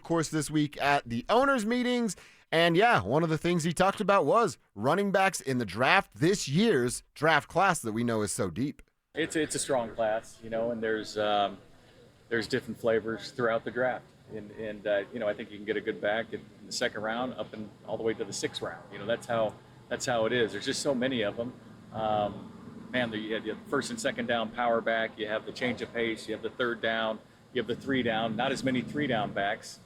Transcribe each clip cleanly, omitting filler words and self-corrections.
course, this week at the owners' meetings. And, yeah, one of the things he talked about was running backs in the draft, this year's draft class that we know is so deep. It's a strong class, and there's different flavors throughout the draft. And I think you can get a good back in the second round up and all the way to the sixth round. That's how it is. There's just so many of them. You have the first and second down power back. You have the change of pace. You have the third down. You have the three down. Not as many three down backs,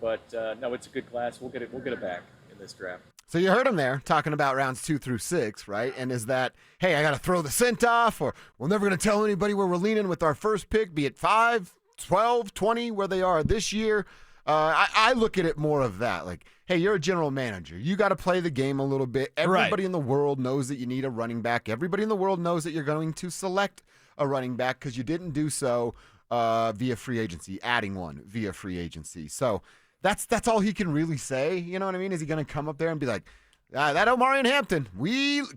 But no, it's a good class. We'll get it back in this draft. So you heard him there talking about rounds 2 through 6, right? And is that, hey, I got to throw the scent off, or we're never going to tell anybody where we're leaning with our first pick, be it 5, 12, 20, where they are this year. I look at it more of that. Like, hey, you're a general manager. You got to play the game a little bit. Everybody in the world knows that you need a running back. Everybody in the world knows that you're going to select a running back because you didn't do so via free agency, adding one via free agency. So that's all he can really say. You know what I mean? Is he going to come up there and be like, that Omarion Hampton,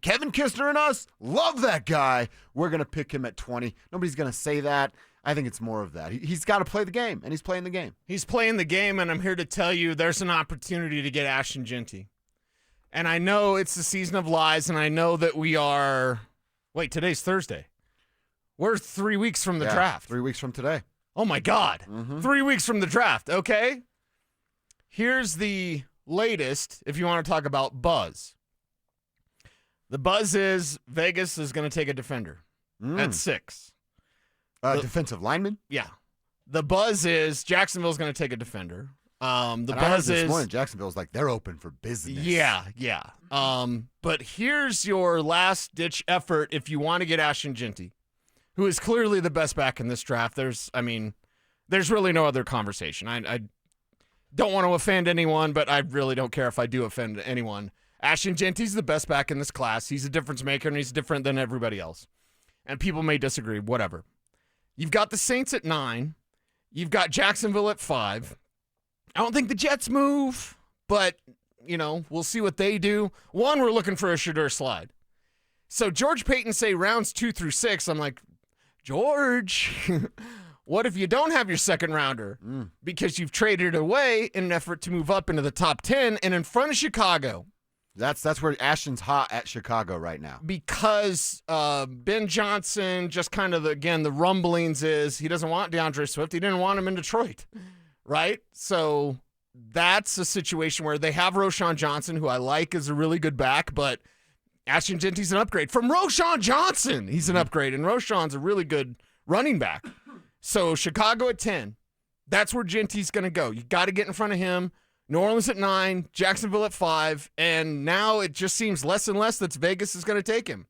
Kevin Kistner and us, love that guy. We're going to pick him at 20. Nobody's going to say that. I think it's more of that. He's got to play the game, and he's playing the game. He's playing the game, and I'm here to tell you there's an opportunity to get Ashton Jeanty. And I know it's the season of lies, and I know that we are – wait, today's Thursday. We're 3 weeks from the draft. 3 weeks from today. Oh, my God. 3 weeks from the draft, okay? Here's the latest, if you want to talk about buzz. The buzz is Vegas is going to take a defender at 6. Defensive lineman? Yeah. The buzz is Jacksonville's going to take a defender. The buzz is this morning, Jacksonville's like they're open for business. Yeah. But here's your last-ditch effort if you want to get Ashton Jeanty, who is clearly the best back in this draft. There's really no other conversation. I don't want to offend anyone, but I really don't care if I do offend anyone. Ashton Jeanty's the best back in this class. He's a difference maker, and he's different than everybody else. And people may disagree, whatever. You've got the Saints at 9. You've got Jacksonville at 5. I don't think the Jets move, but, we'll see what they do. One, we're looking for a Shedeur slide. So George Paton say rounds 2 through 6. I'm like, George, what if you don't have your second rounder because you've traded it away in an effort to move up into the top 10 and in front of Chicago? That's where Ashton's hot at Chicago right now. Because Ben Johnson, just kind of, the rumblings is he doesn't want DeAndre Swift. He didn't want him in Detroit, right? So that's a situation where they have Roschon Johnson, who I like is a really good back, but Ashton Jeanty's an upgrade. From Roschon Johnson, he's an upgrade, and Roschon's a really good running back. So Chicago at 10, that's where Jeanty's going to go. You got to get in front of him. New Orleans at 9, Jacksonville at 5, and now it just seems less and less that Vegas is going to take him.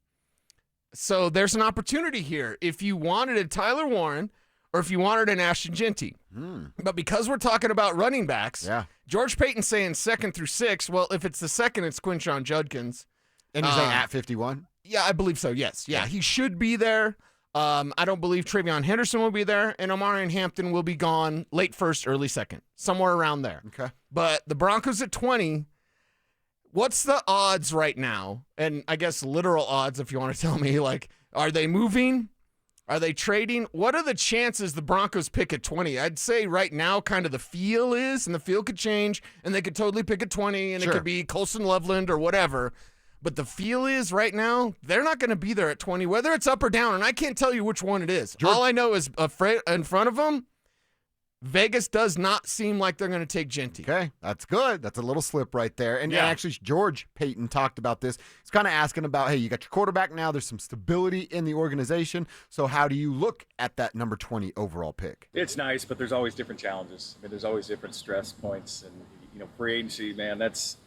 So there's an opportunity here if you wanted a Tyler Warren or if you wanted an Ashton Jeanty. But because we're talking about running backs, George Paton saying 2nd through 6, well, if it's the 2nd, it's Quinshon Judkins. And he's saying at 51? Yeah, I believe so, yes. Yeah, he should be there. I don't believe Travion Henderson will be there, and Omarion Hampton will be gone late 1st, early 2nd, somewhere around there. Okay. But the Broncos at 20, what's the odds right now? And I guess literal odds, if you want to tell me, like, are they moving? Are they trading? What are the chances the Broncos pick at 20? I'd say right now kind of the feel is, and the feel could change, and they could totally pick at 20, and it could be Colson Loveland or whatever. But the feel is right now, they're not going to be there at 20, whether it's up or down, and I can't tell you which one it is. All I know is in front of them, Vegas does not seem like they're going to take Jeanty. Okay, that's good. That's a little slip right there. And actually, George Paton talked about this. He's kind of asking about, hey, you got your quarterback now. There's some stability in the organization. So how do you look at that number 20 overall pick? It's nice, but there's always different challenges. I mean, there's always different stress points. And, free agency, man, that's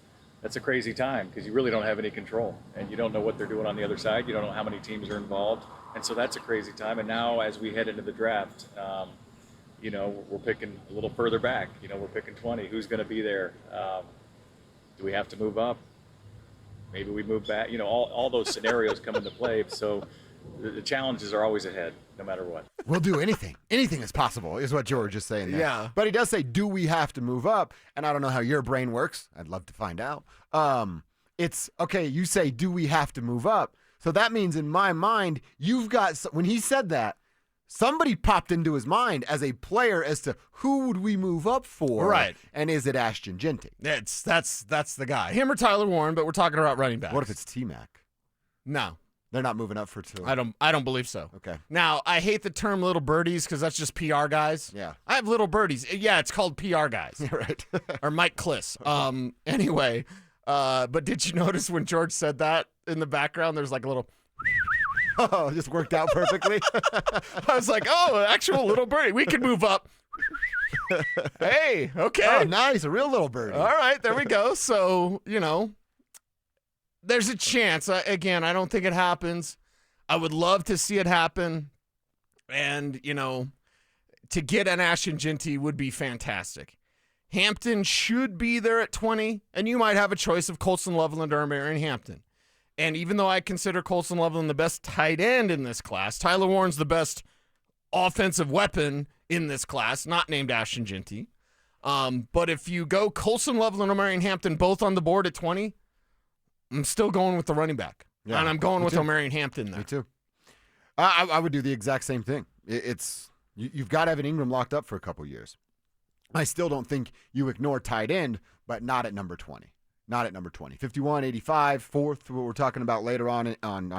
a crazy time because you really don't have any control. And you don't know what they're doing on the other side. You don't know how many teams are involved. And so that's a crazy time. And now as we head into the draft, we're picking a little further back. We're picking 20. Who's going to be there? Do we have to move up? Maybe we move back. All those scenarios come into play. So the challenges are always ahead, no matter what. We'll do anything. Anything is possible, is what George is saying there. Yeah. But he does say, do we have to move up? And I don't know how your brain works. I'd love to find out. It's, okay, you say, do we have to move up? So that means in my mind, you've got, when he said that, somebody popped into his mind as a player as to who would we move up for, Right? And is it Ashton Jeanty? That's the guy. Him or Tyler Warren, but we're talking about running backs. What if it's T-Mac? No, They're not moving up for two. I don't believe so. Okay. Now, I hate the term little birdies because that's just PR guys. Yeah. I have little birdies. Yeah, it's called PR guys. Right. Or Mike Kliss. Anyway, but did you notice when George said that in the background, there's like a little... Oh, it just worked out perfectly. I was like, oh, actual little birdie. We can move up. Hey, okay. Oh, nice. A real little birdie. All right, there we go. So, there's a chance. Again, I don't think it happens. I would love to see it happen. And, to get an Ashton Jeanty would be fantastic. Hampton should be there at 20, and you might have a choice of Colson Loveland or Marion Hampton. And even though I consider Colson Loveland the best tight end in this class, Tyler Warren's the best offensive weapon in this class, not named Ashton Jeanty. But if you go Colson Loveland or Marion Hampton both on the board at 20, I'm still going with the running back. Yeah, and I'm going with too. O'Marion Hampton there. Me too. I would do the exact same thing. You've got Evan Ingram locked up for a couple years. I still don't think you ignore tight end, but not at number 20. Not at number 20. 51, 85, fourth, what we're talking about later on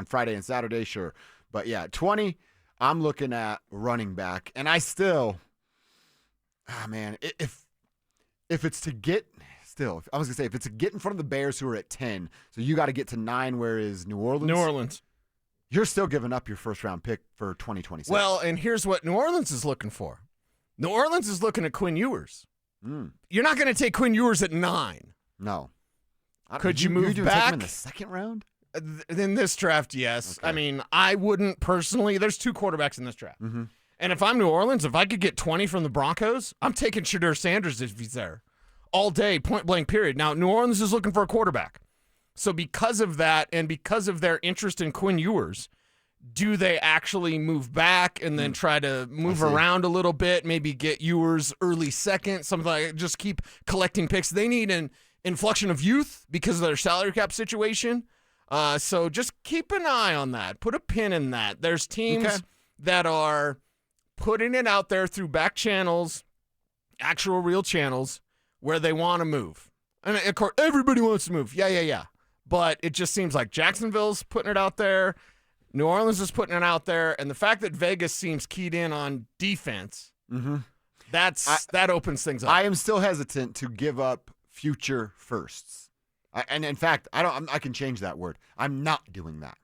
Friday and Saturday, sure. But yeah, 20, I'm looking at running back. And I still, if it's to get, still, I was going to say, if it's to get in front of the Bears who are at 10, so you got to get to 9, where is New Orleans? New Orleans. You're still giving up your first-round pick for 2026. Well, and here's what New Orleans is looking for. New Orleans is looking at Quinn Ewers. You're not going to take Quinn Ewers at 9. No. Could you move take back? him in the second round? In this draft, yes. Okay. I mean, I wouldn't personally. There's 2 quarterbacks in this draft. Mm-hmm. And if I'm New Orleans, if I could get 20 from the Broncos, I'm taking Shadur Sanders if he's there. All day, point blank, period. Now, New Orleans is looking for a quarterback. So because of that and because of their interest in Quinn Ewers, do they actually move back and then try to move around a little bit, maybe get Ewers early second, something like just keep collecting picks? They need an inflection of youth because of their salary cap situation. So just keep an eye on that. Put a pin in that. There's teams that are putting it out there through back channels, actual real channels, where they want to move. And of course, everybody wants to move. Yeah. But it just seems like Jacksonville's putting it out there. New Orleans is putting it out there. And the fact that Vegas seems keyed in on defense, that opens things up. I am still hesitant to give up future firsts. And in fact, I can change that word. I'm not doing that.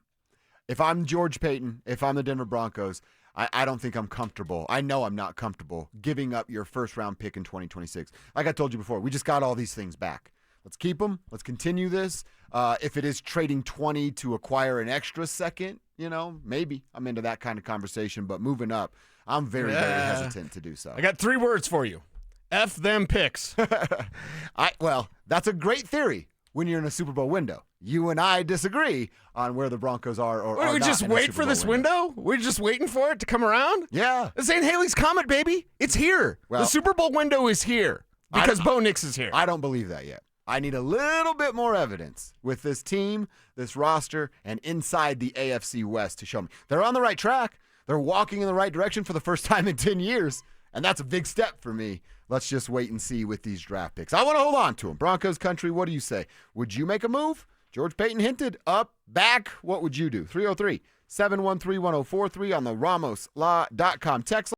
If I'm George Paton, if I'm the Denver Broncos, I don't think I'm comfortable. I know I'm not comfortable giving up your first-round pick in 2026. Like I told you before, we just got all these things back. Let's keep them. Let's continue this. If it is trading 20 to acquire an extra second, maybe I'm into that kind of conversation. But moving up, I'm very, very hesitant to do so. I got 3 words for you. F them picks. Well, that's a great theory when you're in a Super Bowl window. You and I disagree on where the Broncos are or are we not just in a wait Super for Bowl this window? We're just waiting for it to come around? Yeah. This ain't Haley's Comet, baby. It's here. Well, the Super Bowl window is here because Bo Nix is here. I don't believe that yet. I need a little bit more evidence with this team, this roster, and inside the AFC West to show me. They're on the right track. They're walking in the right direction for the first time in 10 years, and that's a big step for me. Let's just wait and see with these draft picks. I want to hold on to them. Broncos country, what do you say? Would you make a move? George Paton hinted up, back. What would you do? 303-713-1043 on the RamosLaw.com text line.